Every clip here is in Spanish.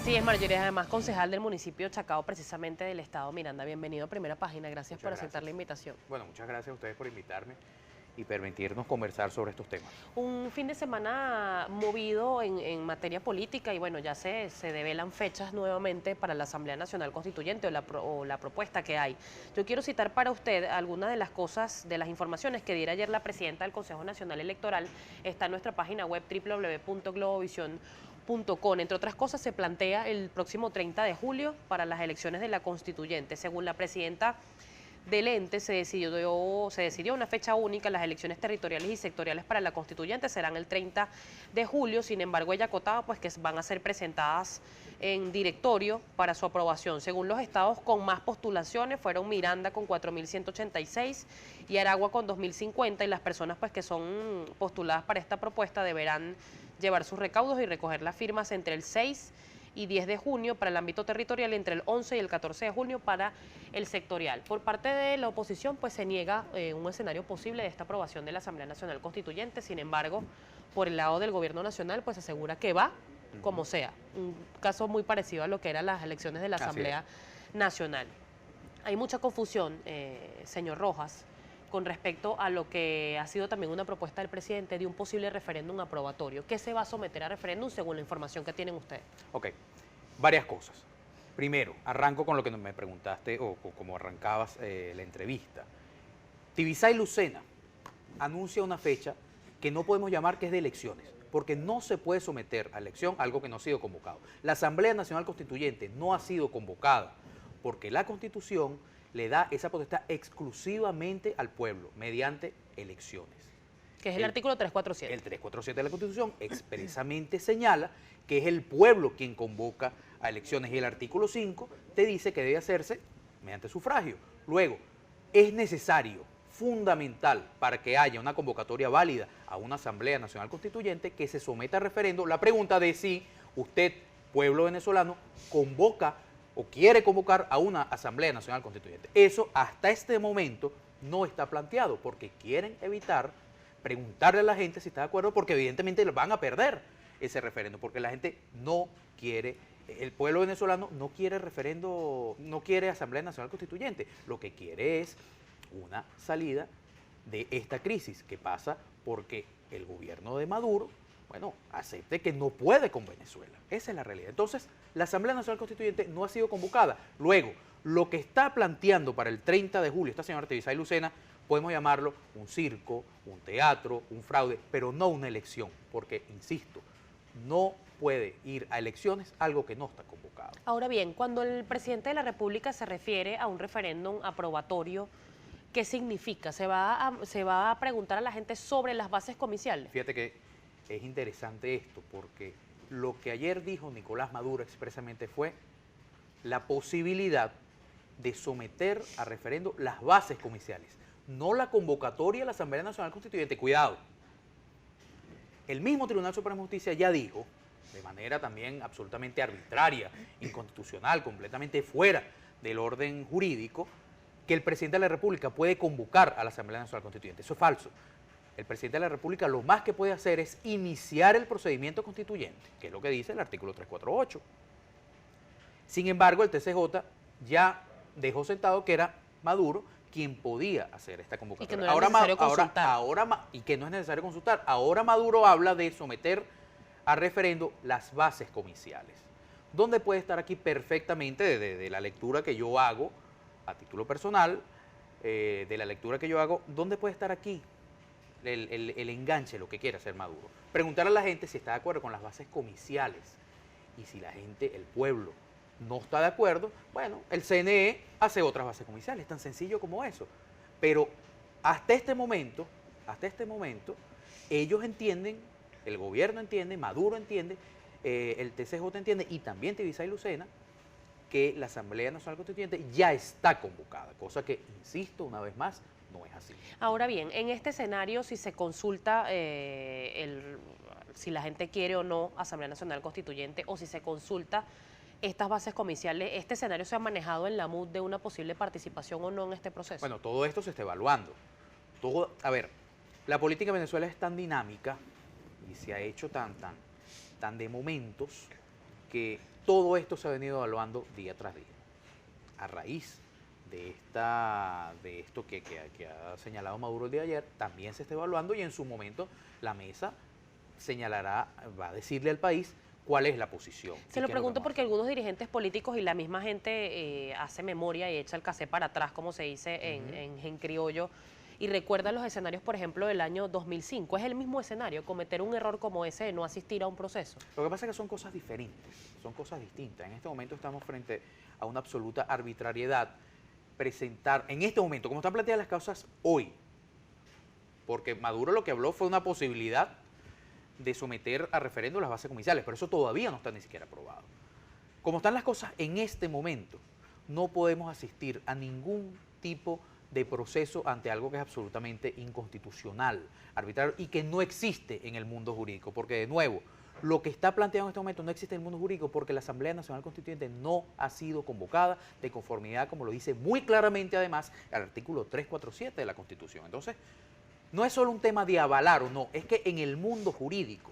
Así es, Marjorie, además concejal del municipio Chacao, precisamente del estado Miranda. Bienvenido a Primera Página, gracias por aceptar la invitación. Bueno, muchas gracias a ustedes por invitarme y permitirnos conversar sobre estos temas. Un fin de semana movido en materia política y bueno, ya se develan fechas nuevamente para la Asamblea Nacional Constituyente o la propuesta que hay. Yo quiero citar para usted algunas de las cosas, de las informaciones que diera ayer la presidenta del Consejo Nacional Electoral. Está en nuestra página web www.globovision.com. Entre otras cosas, se plantea el próximo 30 de julio para las elecciones de la Constituyente. Según la presidenta del ente, se decidió una fecha única. Las elecciones territoriales y sectoriales para la Constituyente serán el 30 de julio. Sin embargo, ella acotaba pues que van a ser presentadas en directorio para su aprobación. Según los estados con más postulaciones fueron Miranda con 4.186 y Aragua con 2.050, y las personas pues que son postuladas para esta propuesta deberán llevar sus recaudos y recoger las firmas entre el 6 y 10 de junio para el ámbito territorial, entre el 11 y el 14 de junio para el sectorial. Por parte de la oposición, pues se niega un escenario posible de esta aprobación de la Asamblea Nacional Constituyente. Sin embargo, por el lado del gobierno nacional, pues asegura que va como sea. Un caso muy parecido a lo que eran las elecciones de la Asamblea Nacional. Hay mucha confusión, señor Rojas, con respecto a lo que ha sido también una propuesta del presidente de un posible referéndum aprobatorio. ¿Qué se va a someter a referéndum según la información que tienen ustedes? Ok, varias cosas. Primero, arranco con lo que me preguntaste o como arrancabas la entrevista. Tibisay Lucena anuncia una fecha que no podemos llamar que es de elecciones, porque no se puede someter a elección algo que no ha sido convocado. La Asamblea Nacional Constituyente no ha sido convocada porque la Constitución le da esa potestad exclusivamente al pueblo mediante elecciones. Que es el artículo 347. El 347 de la Constitución expresamente señala que es el pueblo quien convoca a elecciones y el artículo 5 te dice que debe hacerse mediante sufragio. Luego, es necesario, fundamental, para que haya una convocatoria válida a una Asamblea Nacional Constituyente que se someta a referendo la pregunta de si usted, pueblo venezolano, convoca o quiere convocar a una Asamblea Nacional Constituyente. Eso hasta este momento no está planteado porque quieren evitar preguntarle a la gente si está de acuerdo, porque evidentemente van a perder ese referendo, porque la gente no quiere, el pueblo venezolano no quiere referendo, no quiere Asamblea Nacional Constituyente, lo que quiere es una salida de esta crisis que pasa porque el gobierno de Maduro, bueno, acepte que no puede con Venezuela. Esa es la realidad. Entonces, la Asamblea Nacional Constituyente no ha sido convocada. Luego, lo que está planteando para el 30 de julio esta señora Tibisay Lucena, podemos llamarlo un circo, un teatro, un fraude, pero no una elección, porque, insisto, no puede ir a elecciones algo que no está convocado. Ahora bien, cuando el presidente de la República se refiere a un referéndum aprobatorio, ¿qué significa? ¿Se va a preguntar a la gente sobre las bases comiciales? Fíjate que es interesante esto, porque lo que ayer dijo Nicolás Maduro expresamente fue la posibilidad de someter a referendo las bases comiciales, no la convocatoria a la Asamblea Nacional Constituyente. Cuidado, el mismo Tribunal Supremo de Justicia ya dijo, de manera también absolutamente arbitraria, inconstitucional, completamente fuera del orden jurídico, que el presidente de la República puede convocar a la Asamblea Nacional Constituyente. Eso es falso. El presidente de la República lo más que puede hacer es iniciar el procedimiento constituyente, que es lo que dice el artículo 348. Sin embargo, el TCJ ya dejó sentado que era Maduro quien podía hacer esta convocatoria. Y que no era necesario consultar. Y que no es necesario consultar. Ahora Maduro habla de someter a referendo las bases comiciales. ¿Dónde puede estar aquí perfectamente, de la lectura que yo hago a título personal, de la lectura que yo hago, dónde puede estar aquí el enganche, lo que quiere hacer Maduro? Preguntar a la gente si está de acuerdo con las bases comiciales. Y si la gente, el pueblo, no está de acuerdo, bueno, el CNE hace otras bases comiciales, tan sencillo como eso. Pero hasta este momento, ellos entienden, el gobierno entiende, Maduro entiende, el TCJ entiende y también Tibisay Lucena, que la Asamblea Nacional Constituyente ya está convocada, cosa que, insisto una vez más, no es así. Ahora bien, en este escenario, si se consulta si la gente quiere o no Asamblea Nacional Constituyente, o si se consulta estas bases comiciales, ¿este escenario se ha manejado en la MUD de una posible participación o no en este proceso? Bueno, todo esto se está evaluando. A ver, la política en Venezuela es tan dinámica y se ha hecho tan de momentos que todo esto se ha venido evaluando día tras día. A raíz de esto que ha señalado Maduro el día de ayer, también se está evaluando y en su momento la mesa señalará, va a decirle al país cuál es la posición. Se lo pregunto porque algunos dirigentes políticos y la misma gente hace memoria y echa el casé para atrás, como se dice en criollo, y recuerda los escenarios, por ejemplo, del año 2005. ¿Es el mismo escenario cometer un error como ese de no asistir a un proceso? Lo que pasa es que son cosas diferentes, son cosas distintas. En este momento estamos frente a una absoluta arbitrariedad. Presentar, en este momento, como están planteadas las causas hoy, porque Maduro lo que habló fue una posibilidad de someter a referéndum las bases comerciales, pero eso todavía no está ni siquiera aprobado. Como están las cosas en este momento, no podemos asistir a ningún tipo de proceso ante algo que es absolutamente inconstitucional, arbitrario y que no existe en el mundo jurídico, porque de nuevo, lo que está planteado en este momento no existe en el mundo jurídico porque la Asamblea Nacional Constituyente no ha sido convocada de conformidad, como lo dice muy claramente además el artículo 347 de la Constitución. Entonces, no es solo un tema de avalar o no, es que en el mundo jurídico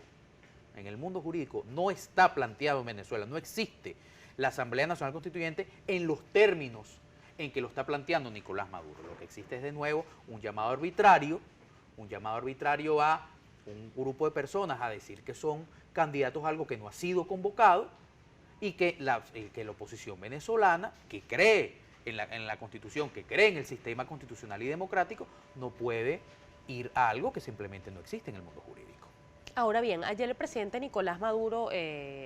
no está planteado en Venezuela, no existe la Asamblea Nacional Constituyente en los términos en que lo está planteando Nicolás Maduro. Lo que existe es de nuevo un llamado arbitrario a un grupo de personas a decir que son candidatos a algo que no ha sido convocado y que la oposición venezolana, que cree en la Constitución, que cree en el sistema constitucional y democrático, no puede ir a algo que simplemente no existe en el mundo jurídico. Ahora bien, ayer el presidente Nicolás Maduro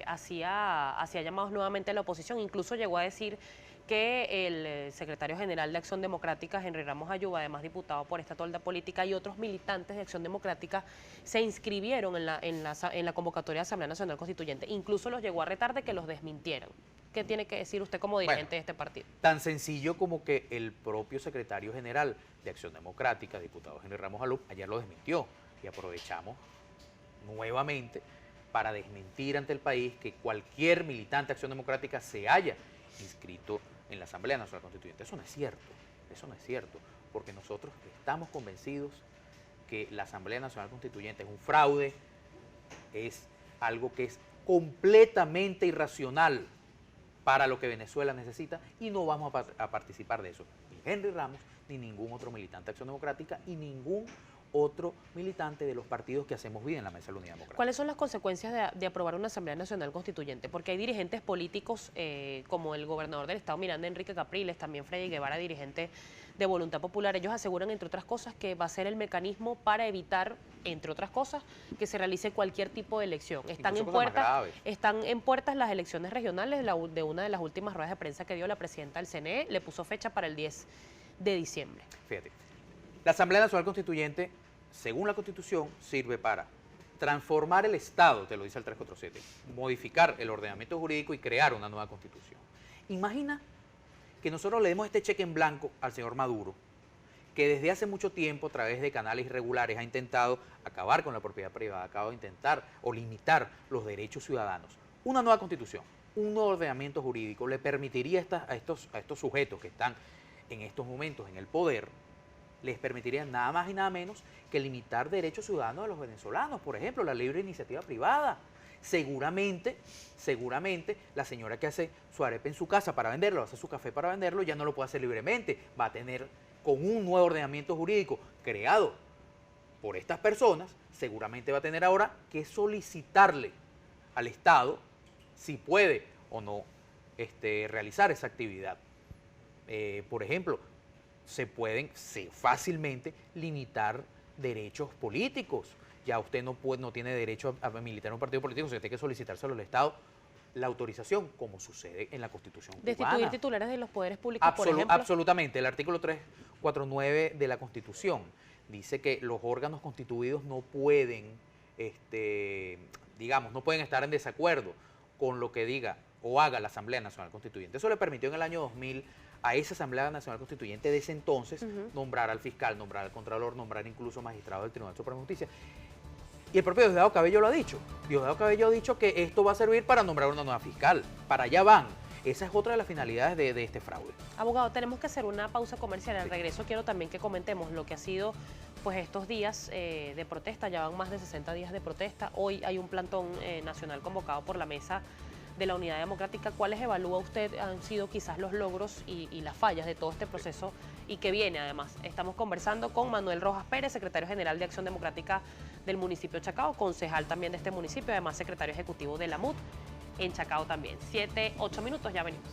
hacía llamados nuevamente a la oposición, incluso llegó a decir que el secretario general de Acción Democrática, Henry Ramos Ayuba, además diputado por esta tolda política, y otros militantes de Acción Democrática se inscribieron en la convocatoria de Asamblea Nacional Constituyente. Incluso los llegó a retar de que los desmintieran. ¿Qué tiene que decir usted como dirigente de este partido? Tan sencillo como que el propio secretario general de Acción Democrática, diputado Henry Ramos Ayuba, ayer lo desmintió y aprovechamos nuevamente para desmentir ante el país que cualquier militante de Acción Democrática se haya inscrito en la Asamblea Nacional Constituyente. Eso no es cierto, porque nosotros estamos convencidos que la Asamblea Nacional Constituyente es un fraude, es algo que es completamente irracional para lo que Venezuela necesita y no vamos a participar de eso. Ni Henry Ramos, ni ningún otro militante de Acción Democrática y ningún otro militante de los partidos que hacemos vida en la Mesa de la Unidad Democrática. ¿Cuáles son las consecuencias de aprobar una Asamblea Nacional Constituyente? Porque hay dirigentes políticos como el gobernador del estado Miranda, Enrique Capriles, también Freddy Guevara, dirigente de Voluntad Popular. Ellos aseguran, entre otras cosas, que va a ser el mecanismo para evitar, entre otras cosas, que se realice cualquier tipo de elección. Están en puertas las elecciones regionales. De una de las últimas ruedas de prensa que dio la presidenta del CNE, le puso fecha para el 10 de diciembre. Fíjate. La Asamblea Nacional Constituyente, según la Constitución, sirve para transformar el Estado, te lo dice el 347, modificar el ordenamiento jurídico y crear una nueva Constitución. Imagina que nosotros le demos este cheque en blanco al señor Maduro, que desde hace mucho tiempo, a través de canales irregulares, ha intentado acabar con la propiedad privada, acaba de intentar o limitar los derechos ciudadanos. Una nueva Constitución, un nuevo ordenamiento jurídico le permitiría a estos sujetos que están en estos momentos en el poder, les permitiría nada más y nada menos que limitar derechos ciudadanos de los venezolanos, por ejemplo, la libre iniciativa privada. Seguramente, la señora que hace su arepa en su casa para venderlo, hace su café para venderlo, ya no lo puede hacer libremente, va a tener con un nuevo ordenamiento jurídico creado por estas personas, seguramente va a tener ahora que solicitarle al Estado si puede o no realizar esa actividad. Por ejemplo, se pueden fácilmente limitar derechos políticos. Ya usted no tiene derecho a militar en un partido político, usted tiene que solicitárselo al Estado la autorización, como sucede en la Constitución cubana. ¿Destituir titulares de los poderes públicos, por ejemplo? Absolutamente. El artículo 349 de la Constitución dice que los órganos constituidos no pueden, no pueden estar en desacuerdo con lo que diga o haga la Asamblea Nacional Constituyente. Eso le permitió en el año 2000 a esa Asamblea Nacional Constituyente de ese entonces nombrar al fiscal, nombrar al contralor, nombrar incluso magistrados del Tribunal Supremo de Justicia. Y el propio Diosdado Cabello lo ha dicho. Diosdado Cabello ha dicho que esto va a servir para nombrar una nueva fiscal. Para allá van. Esa es otra de las finalidades de este fraude. Abogado, tenemos que hacer una pausa comercial. Al regreso quiero también que comentemos lo que ha sido pues estos días de protesta. Ya van más de 60 días de protesta. Hoy hay un plantón nacional convocado por la Mesa de la Unidad Democrática, ¿cuáles evalúa usted han sido quizás los logros y las fallas de todo este proceso y que viene además? Estamos conversando con Manuel Rojas Pérez, secretario general de Acción Democrática del municipio de Chacao, concejal también de este municipio, además secretario ejecutivo de la MUD en Chacao también. 7, 8 minutos, ya venimos.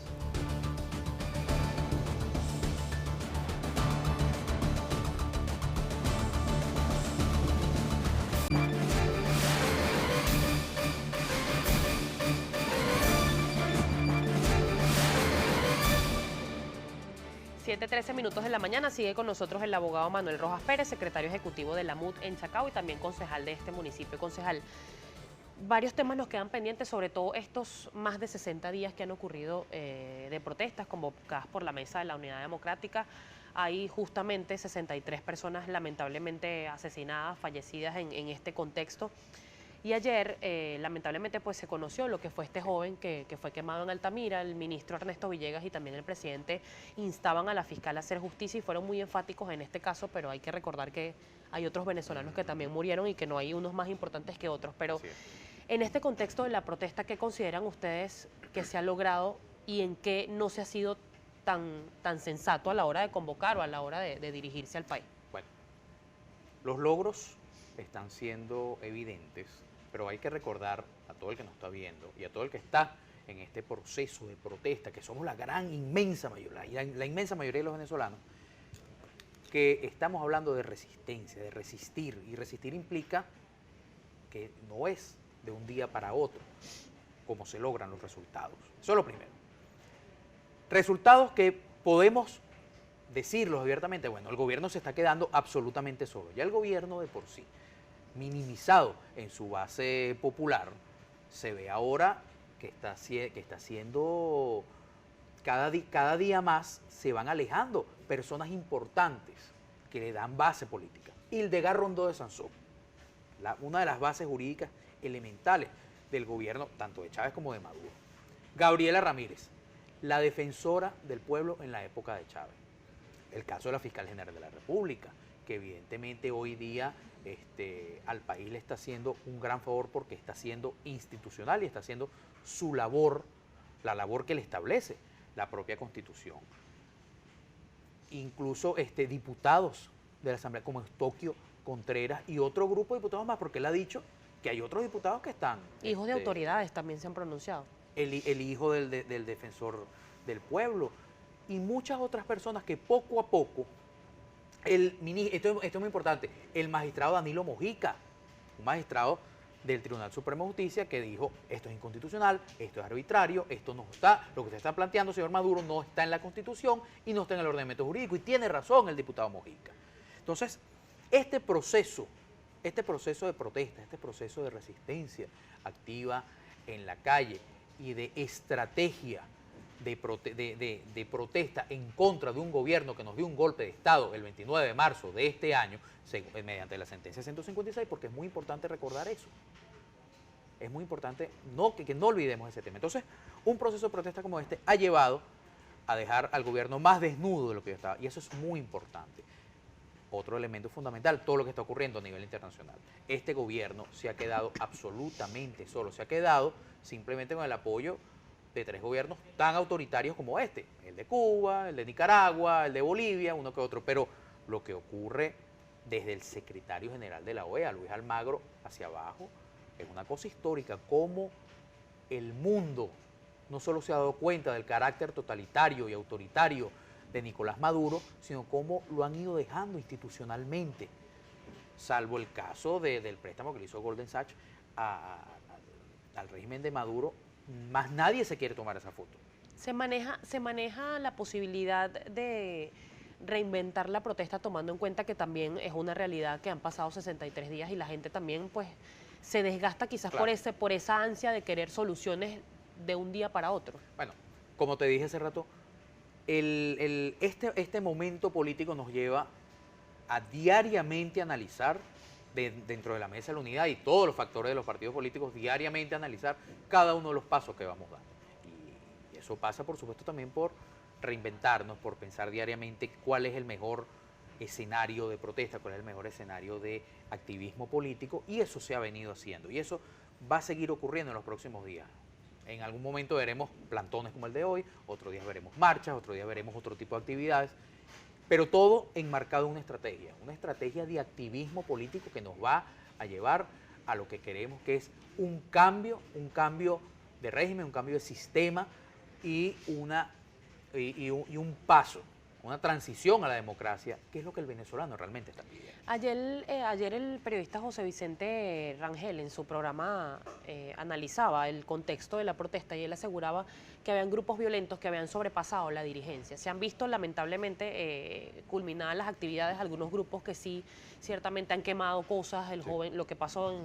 Siete, 13 minutos de la mañana, sigue con nosotros el abogado Manuel Rojas Pérez, secretario ejecutivo de la MUD en Chacao y también concejal de este municipio. Concejal, varios temas nos quedan pendientes, sobre todo estos más de 60 días que han ocurrido de protestas convocadas por la Mesa de la Unidad Democrática. Hay justamente 63 personas lamentablemente asesinadas, fallecidas en este contexto. Y ayer, lamentablemente, pues se conoció lo que fue este joven que fue quemado en Altamira. El ministro Ernesto Villegas y también el presidente instaban a la fiscal a hacer justicia y fueron muy enfáticos en este caso, pero hay que recordar que hay otros venezolanos que también murieron y que no hay unos más importantes que otros. Pero en este contexto de la protesta, ¿qué consideran ustedes que se ha logrado y en qué no se ha sido tan sensato a la hora de convocar o a la hora de dirigirse al país? Bueno, los logros están siendo evidentes, pero hay que recordar a todo el que nos está viendo y a todo el que está en este proceso de protesta, que somos la gran, inmensa mayoría, la inmensa mayoría de los venezolanos, que estamos hablando de resistencia, de resistir, y resistir implica que no es de un día para otro como se logran los resultados. Eso es lo primero. Resultados que podemos decirlos abiertamente. Bueno, el gobierno se está quedando absolutamente solo. Ya el gobierno de por sí, minimizado en su base popular, se ve ahora que está haciendo, cada día más se van alejando personas importantes que le dan base política. Hildegard Rondó de Sansó, una de las bases jurídicas elementales del gobierno, tanto de Chávez como de Maduro. Gabriela Ramírez, la defensora del pueblo en la época de Chávez. El caso de la fiscal general de la República, que evidentemente hoy día al país le está haciendo un gran favor porque está siendo institucional y está haciendo su labor, la labor que le establece la propia Constitución. Incluso diputados de la Asamblea como Eustoquio Contreras y otro grupo de diputados más, porque él ha dicho que hay otros diputados que están... Hijos de autoridades también se han pronunciado. El hijo del defensor del pueblo y muchas otras personas que poco a poco... Esto es muy importante, el magistrado Danilo Mojica, un magistrado del Tribunal Supremo de Justicia que dijo, esto es inconstitucional, esto es arbitrario, esto no está, lo que usted está planteando, señor Maduro, no está en la Constitución y no está en el ordenamiento jurídico, y tiene razón el diputado Mojica. Entonces, este proceso de protesta, este proceso de resistencia activa en la calle y de estrategia de protesta en contra de un gobierno que nos dio un golpe de Estado el 29 de marzo de este año, mediante la sentencia 156, porque es muy importante recordar eso. Es muy importante que no olvidemos ese tema. Entonces, un proceso de protesta como este ha llevado a dejar al gobierno más desnudo de lo que ya estaba, y eso es muy importante. Otro elemento fundamental, todo lo que está ocurriendo a nivel internacional. Este gobierno se ha quedado absolutamente solo, se ha quedado simplemente con el apoyo de 3 gobiernos tan autoritarios como este, el de Cuba, el de Nicaragua, el de Bolivia, uno que otro, pero lo que ocurre desde el secretario general de la OEA, Luis Almagro, hacia abajo, es una cosa histórica, cómo el mundo no solo se ha dado cuenta del carácter totalitario y autoritario de Nicolás Maduro, sino cómo lo han ido dejando institucionalmente, salvo el caso del préstamo que le hizo Goldman Sachs al régimen de Maduro. Más nadie se quiere tomar esa foto. Se maneja la posibilidad de reinventar la protesta tomando en cuenta que también es una realidad que han pasado 63 días y la gente también pues se desgasta quizás claro, por esa ansia de querer soluciones de un día para otro. Bueno, como te dije hace rato, este momento político nos lleva a diariamente analizar dentro de la Mesa de la Unidad y todos los factores de los partidos políticos, diariamente analizar cada uno de los pasos que vamos dando. Y eso pasa, por supuesto, también por reinventarnos, por pensar diariamente cuál es el mejor escenario de protesta, cuál es el mejor escenario de activismo político, y eso se ha venido haciendo, y eso va a seguir ocurriendo en los próximos días. En algún momento veremos plantones como el de hoy, otro día veremos marchas, otro día veremos otro tipo de actividades, pero todo enmarcado en una estrategia de activismo político que nos va a llevar a lo que queremos, que es un cambio de régimen, un cambio de sistema y, un paso, una transición a la democracia, que es lo que el venezolano realmente está pidiendo. Ayer el periodista José Vicente Rangel en su programa analizaba el contexto de la protesta y él aseguraba que habían grupos violentos que habían sobrepasado la dirigencia. Se han visto lamentablemente culminadas las actividades, algunos grupos que sí ciertamente han quemado cosas, joven, lo que pasó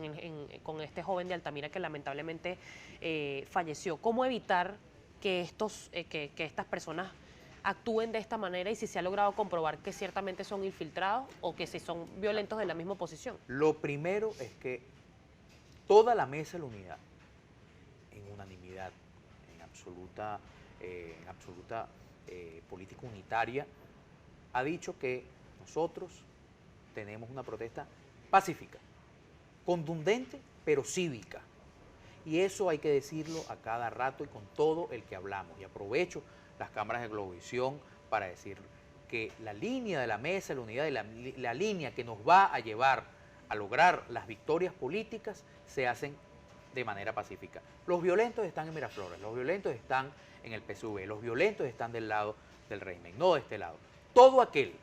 con este joven de Altamira que lamentablemente falleció. ¿Cómo evitar que estas personas actúen de esta manera y si se ha logrado comprobar que ciertamente son infiltrados o que si son violentos de la misma oposición? Lo primero es que toda la mesa de la unidad, en unanimidad, en absoluta política unitaria, ha dicho que nosotros tenemos una protesta pacífica, contundente, pero cívica. Y eso hay que decirlo a cada rato y con todo el que hablamos. Y aprovecho las cámaras de Globovisión para decir que la línea de la mesa de la unidad y la línea que nos va a llevar a lograr las victorias políticas se hacen de manera pacífica. Los violentos están en Miraflores, los violentos están en el PSV, los violentos están del lado del régimen, no de este lado. Todo aquel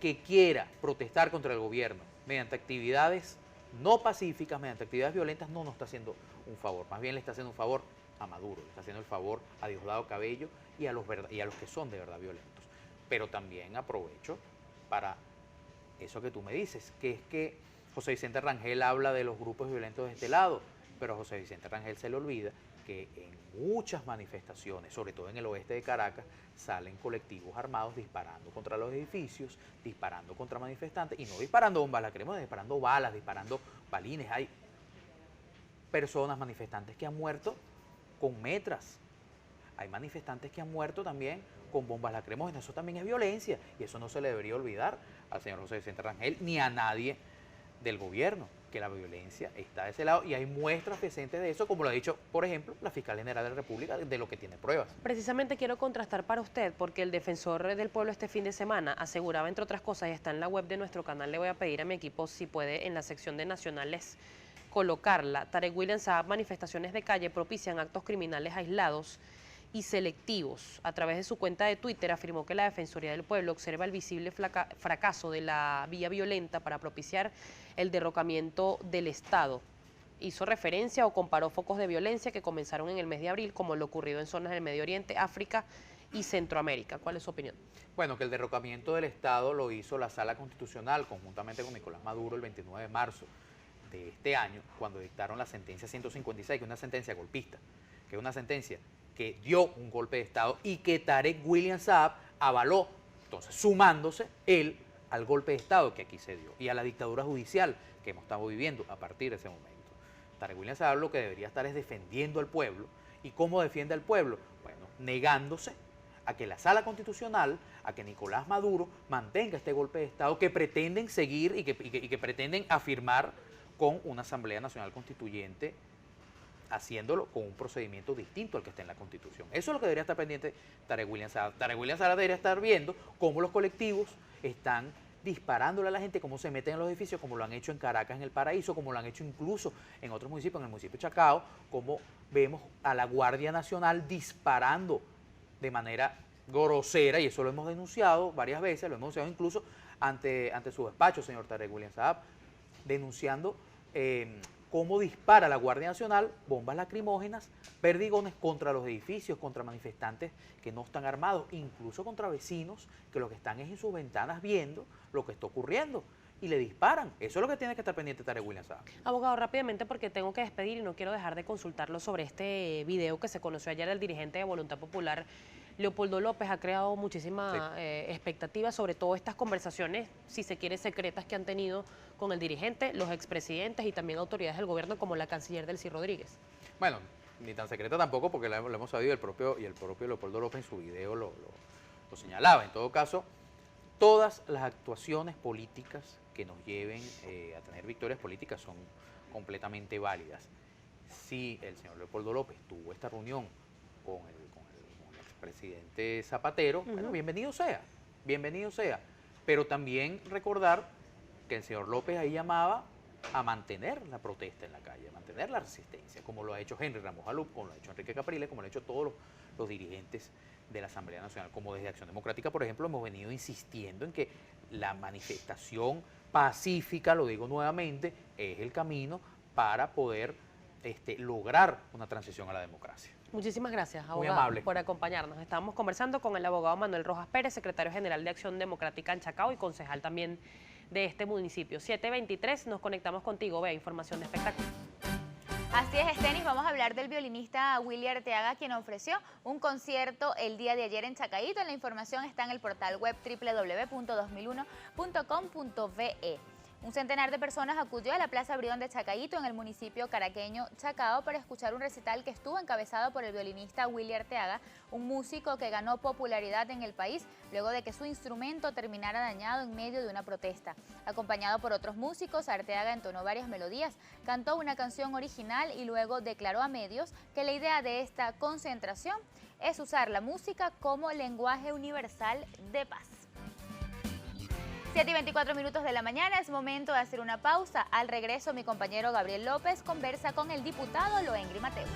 que quiera protestar contra el gobierno mediante actividades no pacíficas, mediante actividades violentas, no nos está haciendo un favor, más bien le está haciendo un favor a Maduro, le está haciendo el favor a Diosdado Cabello y a los que son de verdad violentos. Pero también aprovecho para eso que tú me dices, que es que José Vicente Rangel habla de los grupos violentos de este lado, pero a José Vicente Rangel se le olvida que en muchas manifestaciones, sobre todo en el oeste de Caracas, salen colectivos armados disparando contra los edificios, disparando contra manifestantes, y no disparando bombas lacrimógenas, disparando balas, disparando balines. Hay personas, manifestantes que han muerto con metras. Hay manifestantes que han muerto también con bombas lacrimógenas. Eso también es violencia y eso no se le debería olvidar al señor José Vicente Rangel ni a nadie del gobierno, que la violencia está de ese lado y hay muestras presentes de eso, como lo ha dicho, por ejemplo, la Fiscal General de la República, de lo que tiene pruebas. Precisamente quiero contrastar para usted, porque el defensor del pueblo este fin de semana aseguraba, entre otras cosas, y está en la web de nuestro canal, le voy a pedir a mi equipo si puede en la sección de nacionales colocarla. Tarek William Saab, manifestaciones de calle propician actos criminales aislados y selectivos. A través de su cuenta de Twitter afirmó que la Defensoría del Pueblo observa el visible fracaso de la vía violenta para propiciar el derrocamiento del Estado. Hizo referencia o comparó focos de violencia que comenzaron en el mes de abril, como lo ocurrido en zonas del Medio Oriente, África y Centroamérica. ¿Cuál es su opinión? Bueno, que el derrocamiento del Estado lo hizo la Sala Constitucional conjuntamente con Nicolás Maduro el 29 de marzo de este año, cuando dictaron la sentencia 156, que es una sentencia golpista, que es una sentencia que dio un golpe de Estado y que Tarek William Saab avaló, entonces sumándose él al golpe de Estado que aquí se dio y a la dictadura judicial que hemos estado viviendo a partir de ese momento. Tarek William Saab lo que debería estar es defendiendo al pueblo. ¿Y cómo defiende al pueblo? Bueno, negándose a que la Sala Constitucional, a que Nicolás Maduro mantenga este golpe de Estado que pretenden seguir y que pretenden afirmar con una Asamblea Nacional Constituyente, haciéndolo con un procedimiento distinto al que está en la Constitución. Eso es lo que debería estar pendiente Tarek William Saab. Tarek William Saab debería estar viendo cómo los colectivos están disparándole a la gente, cómo se meten en los edificios, como lo han hecho en Caracas, en El Paraíso, como lo han hecho incluso en otros municipios, en el municipio de Chacao, como vemos a la Guardia Nacional disparando de manera grosera, y eso lo hemos denunciado varias veces, lo hemos denunciado incluso ante su despacho, señor Tarek William Saab, denunciando cómo dispara la Guardia Nacional bombas lacrimógenas, perdigones contra los edificios, contra manifestantes que no están armados, incluso contra vecinos que lo que están es en sus ventanas viendo lo que está ocurriendo y le disparan. Eso es lo que tiene que estar pendiente Tarek William Saab. Abogado, rápidamente porque tengo que despedir y no quiero dejar de consultarlo sobre este video que se conoció ayer del dirigente de Voluntad Popular, Leopoldo López. Ha creado muchísima expectativa sobre todo estas conversaciones, si se quiere, secretas que han tenido con el dirigente, los expresidentes y también autoridades del gobierno como la canciller Delcy Rodríguez. Bueno, ni tan secreta tampoco porque lo hemos sabido, y el propio Leopoldo López en su video lo señalaba. En todo caso, todas las actuaciones políticas que nos lleven a tener victorias políticas son completamente válidas. si el señor Leopoldo López tuvo esta reunión con el expresidente Zapatero, bueno, bienvenido sea, bienvenido sea. Pero también recordar que el señor López ahí llamaba a mantener la protesta en la calle, a mantener la resistencia, como lo ha hecho Henry Ramos Alup, como lo ha hecho Enrique Capriles, como lo han hecho todos los dirigentes de la Asamblea Nacional, como desde Acción Democrática, por ejemplo, hemos venido insistiendo en que la manifestación pacífica, lo digo nuevamente, es el camino para poder lograr una transición a la democracia. Muchísimas gracias, Muy abogado, amable. por acompañarnos. Estamos conversando con el abogado Manuel Rojas Pérez, secretario general de Acción Democrática en Chacao y concejal también de este municipio. 7:23, nos conectamos contigo, ve, información de espectáculo. Así es, Estenis, vamos a hablar del violinista Willy Arteaga, quien ofreció un concierto el día de ayer en Chacaíto. La información está en el portal web www.2001.com.ve. Un centenar de personas acudió a la Plaza Brión de Chacaíto en el municipio caraqueño Chacao para escuchar un recital que estuvo encabezado por el violinista Willy Arteaga, un músico que ganó popularidad en el país luego de que su instrumento terminara dañado en medio de una protesta. Acompañado por otros músicos, Arteaga entonó varias melodías, cantó una canción original y luego declaró a medios que la idea de esta concentración es usar la música como lenguaje universal de paz. 7:24 de la mañana, es momento de hacer una pausa. Al regreso, mi compañero Gabriel López conversa con el diputado Loengri Mateo.